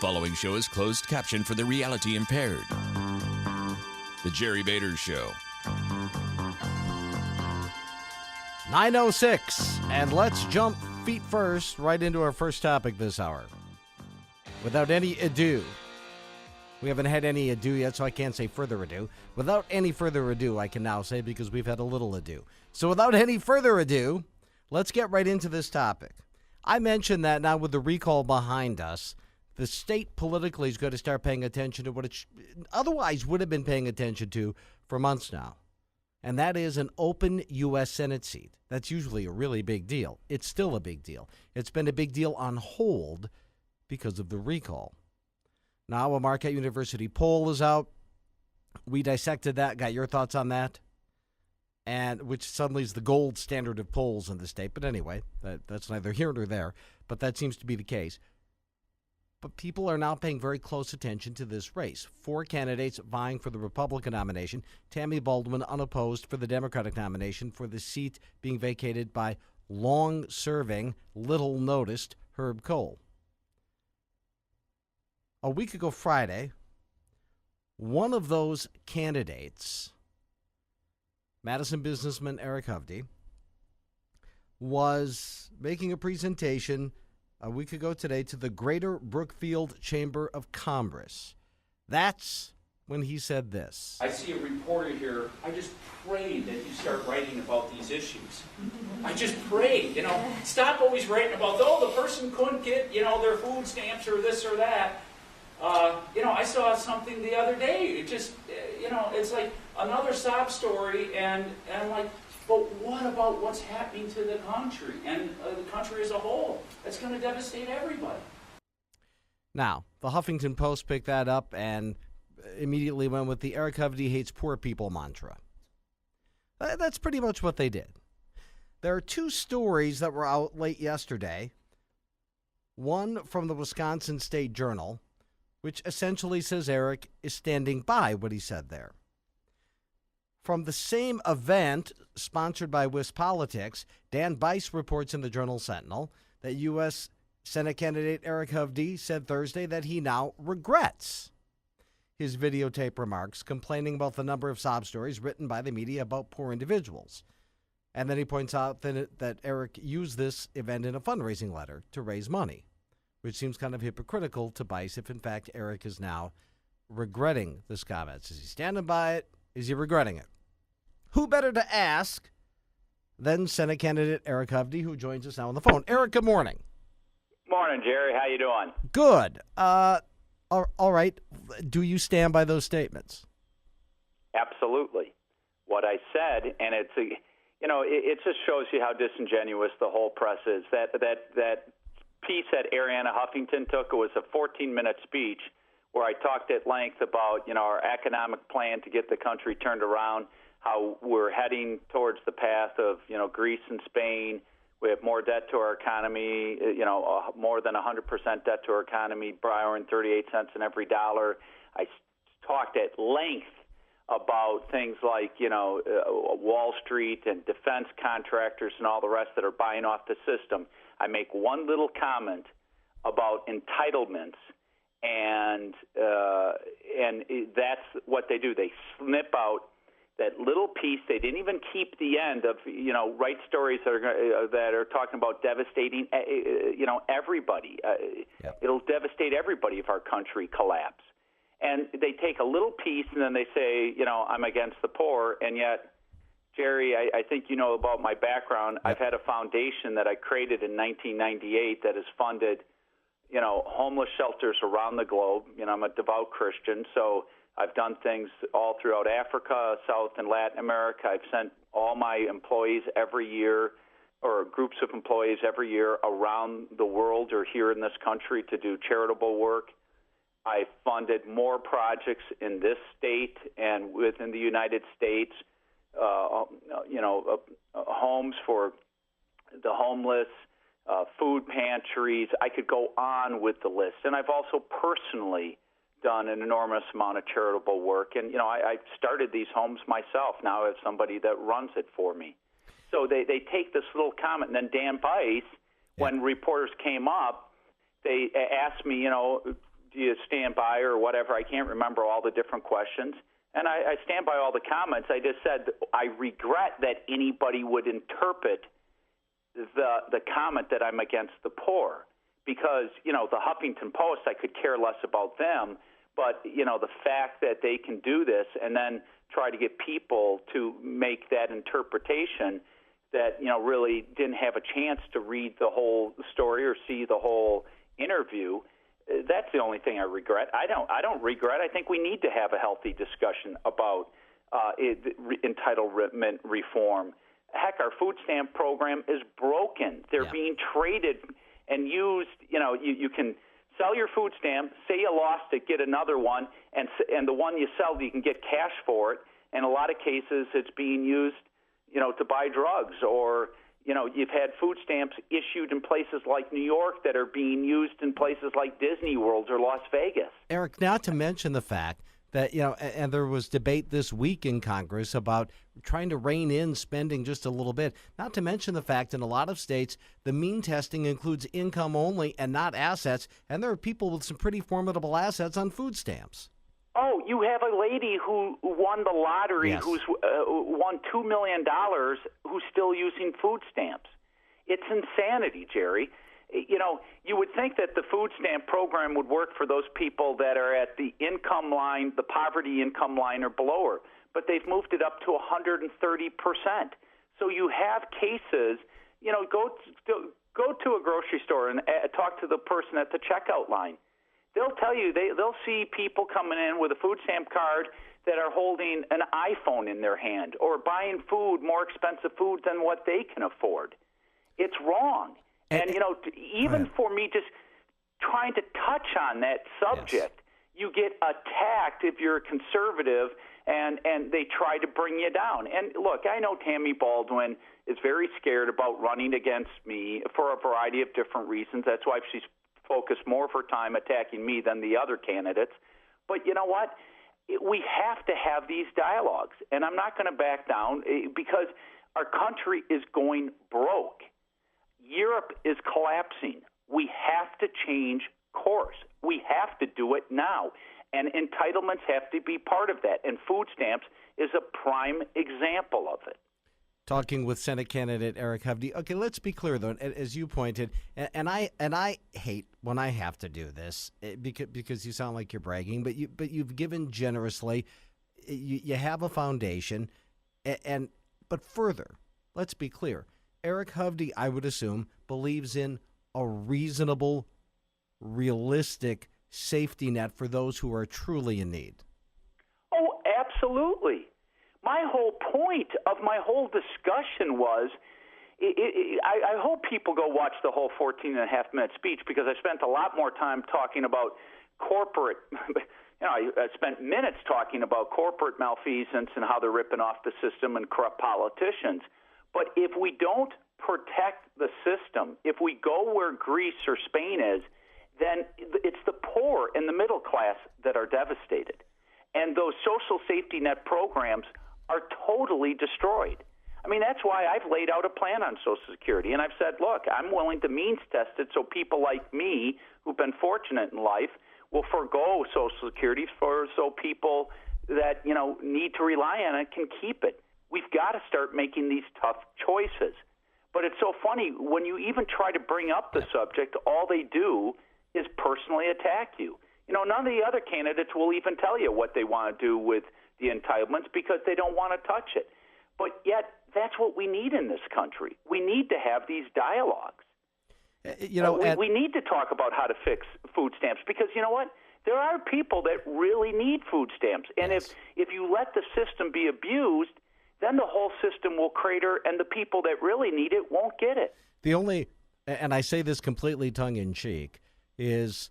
following show is closed caption for the reality impaired. The Jerry Bader Show. 9:06, and let's jump feet first right into our first topic this hour. Without any ado, we haven't had any ado yet, so I can't say further ado. Without any further ado, I can now say, because we've had a little ado. So without any further ado, let's get right into this topic. I mentioned that now with the recall behind us, the state politically is going to start paying attention to what it otherwise would have been paying attention to for months now. And that is an open U.S. Senate seat. That's usually a really big deal. It's still a big deal. It's been a big deal on hold because of the recall. Now a Marquette University poll is out. We dissected that, got your thoughts on that, and which suddenly is the gold standard of polls in the state. But anyway, that's neither here nor there, but that seems to be the case. But people are now paying very close attention to this race. 4 candidates vying for the Republican nomination. Tammy Baldwin unopposed for the Democratic nomination, for the seat being vacated by long-serving, little-noticed Herb Kohl. A week ago Friday, one of those candidates, Madison businessman Eric Hovde, was making a presentation a week ago today to the Greater Brookfield Chamber of Commerce. That's when he said this. I see a reporter here. I just pray that you start writing about these issues. I just pray, stop always writing about, the person couldn't get, their food stamps or this or that. I saw something the other day. It just, it's like another sob story, and I'm like, but what about what's happening to the country and the country as a whole? It's going to devastate everybody. Now, the Huffington Post picked that up and immediately went with the Eric Hovde hates poor people mantra. That's pretty much what they did. There are 2 stories that were out late yesterday. One from the Wisconsin State Journal, which essentially says Eric is standing by what he said there. From the same event, sponsored by WisPolitics, Dan Bice reports in the Journal Sentinel that U.S. Senate candidate Eric Hovde said Thursday that he now regrets his videotape remarks complaining about the number of sob stories written by the media about poor individuals. And then he points out that Eric used this event in a fundraising letter to raise money, which seems kind of hypocritical to Bice if, in fact, Eric is now regretting this comment. Is he standing by it? Is he regretting it? Who better to ask than Senate candidate Eric Hovde, who joins us now on the phone. Eric, good morning. Morning, Jerry. How you doing? Good. All right. Do you stand by those statements? Absolutely. What I said, and it just shows you how disingenuous the whole press is. That piece that Arianna Huffington took, it was a 14-minute speech where I talked at length about, our economic plan to get the country turned around, how we're heading towards the path of, Greece and Spain. We have more debt to our economy, more than 100% debt to our economy, borrowing 38 cents in every dollar. I talked at length about things like, Wall Street and defense contractors and all the rest that are buying off the system. I make one little comment about entitlements, and that's what they do. They snip out that little piece. They didn't even keep the end of, write stories that are talking about devastating, everybody. Yep. It'll devastate everybody if our country collapses. And they take a little piece and then they say, I'm against the poor. And yet, Jerry, I think you know about my background. Yep. I've had a foundation that I created in 1998 that has funded, homeless shelters around the globe. I'm a devout Christian, so I've done things all throughout Africa, South and Latin America. I've sent all my employees every year, or groups of employees every year, around the world or here in this country to do charitable work. I funded more projects in this state and within the United States, homes for the homeless, food pantries. I could go on with the list. And I've also personally done an enormous amount of charitable work. And, I started these homes myself. Now I have somebody that runs it for me. So they take this little comment. And then Dan Bice, when reporters came up, they asked me, do you stand by or whatever? I can't remember all the different questions. And I stand by all the comments. I just said I regret that anybody would interpret the comment that I'm against the poor, because, the Huffington Post, I could care less about them, but, the fact that they can do this and then try to get people to make that interpretation that, really didn't have a chance to read the whole story or see the whole interview, that's the only thing I regret. I don't regret. I think we need to have a healthy discussion about entitlement reform. Heck, our food stamp program is broken. They're being traded and used. You can sell your food stamp, say you lost it, get another one, and the one you sell, you can get cash for it. In a lot of cases, it's being used, to buy drugs, or you've had food stamps issued in places like New York that are being used in places like Disney World or Las Vegas. Eric, not to mention the fact that, and there was debate this week in Congress about trying to rein in spending just a little bit, not to mention the fact in a lot of states, the mean testing includes income only and not assets, and there are people with some pretty formidable assets on food stamps. Oh, you have a lady who won the lottery, Yes. who's won $2 million, who's still using food stamps. It's insanity, Jerry. You would think that the food stamp program would work for those people that are at the income line, the poverty income line or below, but they've moved it up to 130%. So you have cases, go to a grocery store and talk to the person at the checkout line. They'll tell you they'll see people coming in with a food stamp card that are holding an iPhone in their hand or buying food, more expensive food than what they can afford. It's wrong. And even for me just trying to touch on that subject, you get attacked if you're a conservative, and they try to bring you down. And look, I know Tammy Baldwin is very scared about running against me for a variety of different reasons. That's why she's focused more of her time attacking me than the other candidates. But you know what? We have to have these dialogues, and I'm not going to back down because our country is going broke. Europe is collapsing. We have to change course. We have to do it now, and entitlements have to be part of that, and food stamps is a prime example of it. Talking with Senate candidate Eric Hovde. Okay, let's be clear though, as you pointed, and I hate when I have to do this because you sound like you're bragging, but you've given generously. You have a foundation, but further, let's be clear. Eric Hovde, I would assume, believes in a reasonable, realistic safety net for those who are truly in need. Oh, absolutely. My whole point of my whole discussion was, I hope people go watch the whole 14-and-a-half-minute speech, because I spent a lot more time talking about corporate, I spent minutes talking about corporate malfeasance and how they're ripping off the system and corrupt politicians. But if we don't protect the system, if we go where Greece or Spain is, then it's the poor and the middle class that are devastated. And those social safety net programs are totally destroyed. I mean, that's why I've laid out a plan on Social Security, and I've said, look, I'm willing to means test it so people like me who've been fortunate in life will forego Social Security so people that, need to rely on it can keep it. We've got to start making these tough choices. But it's so funny, when you even try to bring up the subject, all they do is personally attack you. None of the other candidates will even tell you what they want to do with the entitlements because they don't want to touch it. But yet, that's what we need in this country. We need to have these dialogues. We need to talk about how to fix food stamps because, you know what? There are people that really need food stamps. And if you let the system be abused, then the whole system will crater and the people that really need it won't get it. The only, and I say this completely tongue-in-cheek, is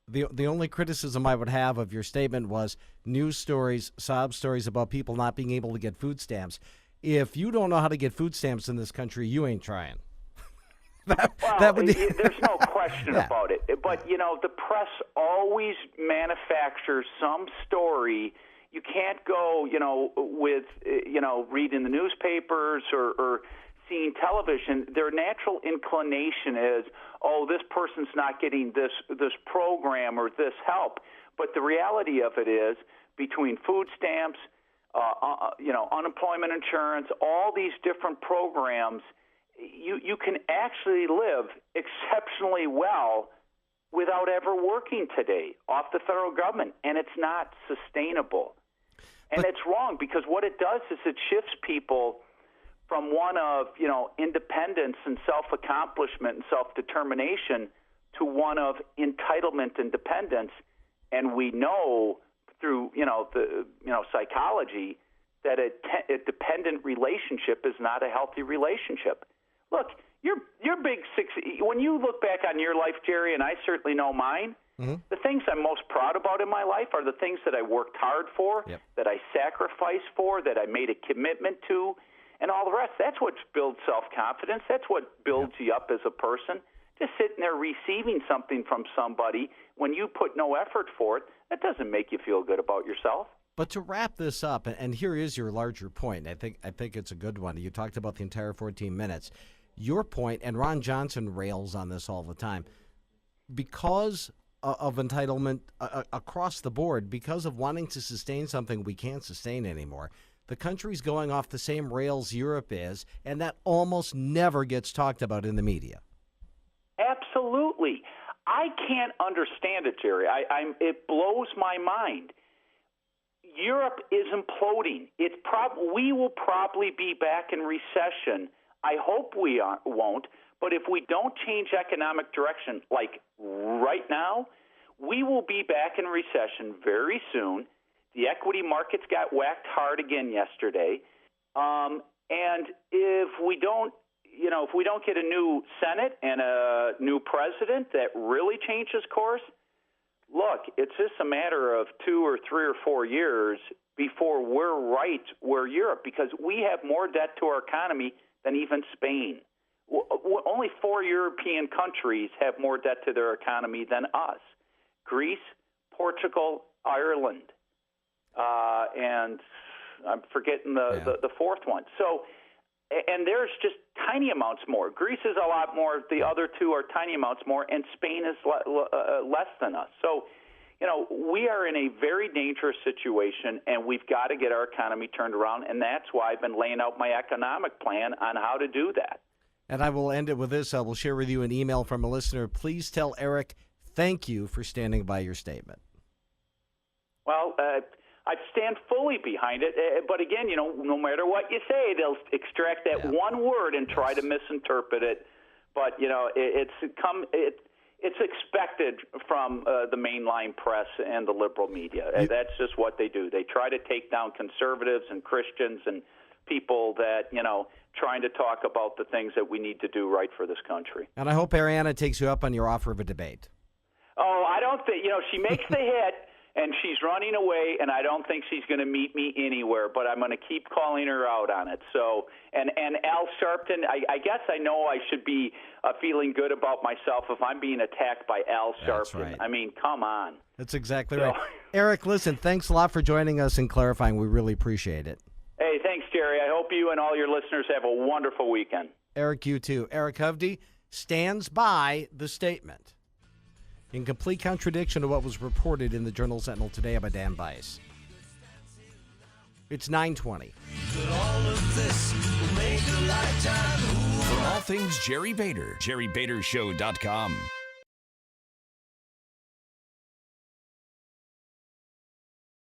the only criticism I would have of your statement was news stories, sob stories about people not being able to get food stamps. If you don't know how to get food stamps in this country, you ain't trying. There's no question about it. But, the press always manufactures some story. You can't go, with, reading the newspapers or seeing television, their natural inclination is, oh, this person's not getting this program or this help. But the reality of it is, between food stamps, unemployment insurance, all these different programs, you can actually live exceptionally well without ever working today off the federal government, and it's not sustainable. And it's wrong, because what it does is it shifts people from one of, independence and self-accomplishment and self-determination to one of entitlement and dependence. And we know through, psychology that a dependent relationship is not a healthy relationship. Look, your big six. When you look back on your life, Jerry, and I certainly know mine, the things I'm most proud about in my life are the things that I worked hard for, that I sacrificed for, that I made a commitment to, and all the rest. That's what builds self-confidence. That's what builds you up as a person. Just sitting there receiving something from somebody when you put no effort for it, that doesn't make you feel good about yourself. But to wrap this up, and here is your larger point. I think it's a good one. You talked about the entire 14 minutes. Your point, and Ron Johnson rails on this all the time, because of entitlement across the board, because of wanting to sustain something we can't sustain anymore, the country's going off the same rails Europe is, and that almost never gets talked about in the media. Absolutely. I can't understand it, Jerry. It blows my mind. Europe is imploding. We will probably be back in recession. I hope we won't. But if we don't change economic direction, like right now, we will be back in recession very soon. The equity markets got whacked hard again yesterday. And if we don't get a new Senate and a new president that really changes course, look, it's just a matter of 2 or 3 or 4 years before we're Europe, because we have more debt to our economy than even Spain. Only 4 European countries have more debt to their economy than us: Greece, Portugal, Ireland, and I'm forgetting the fourth one. So, and there's just tiny amounts more. Greece is a lot more. The other two are tiny amounts more, and Spain is less than us. So, we are in a very dangerous situation, and we've got to get our economy turned around, and that's why I've been laying out my economic plan on how to do that. And I will end it with this. I will share with you an email from a listener. Please tell Eric, thank you for standing by your statement. Well, I stand fully behind it. But again, no matter what you say, they'll extract that one word and try to misinterpret it. But, it's expected from the mainline press and the liberal media. That's just what they do. They try to take down conservatives and Christians and people that, trying to talk about the things that we need to do right for this country. And I hope Ariana takes you up on your offer of a debate. Oh, I don't think, she makes the hit, and she's running away, and I don't think she's going to meet me anywhere, but I'm going to keep calling her out on it. So, and Al Sharpton, I guess I know I should be feeling good about myself if I'm being attacked by Al Sharpton. Right. I mean, come on. That's exactly right. Eric, listen, thanks a lot for joining us and clarifying. We really appreciate it. Hey, thanks, Jerry. I hope you and all your listeners have a wonderful weekend. Eric, you too. Eric Hovde stands by the statement, in complete contradiction to what was reported in the Journal-Sentinel today by Dan Bice. It's 9:20. For all things Jerry Bader, JerryBaderShow.com.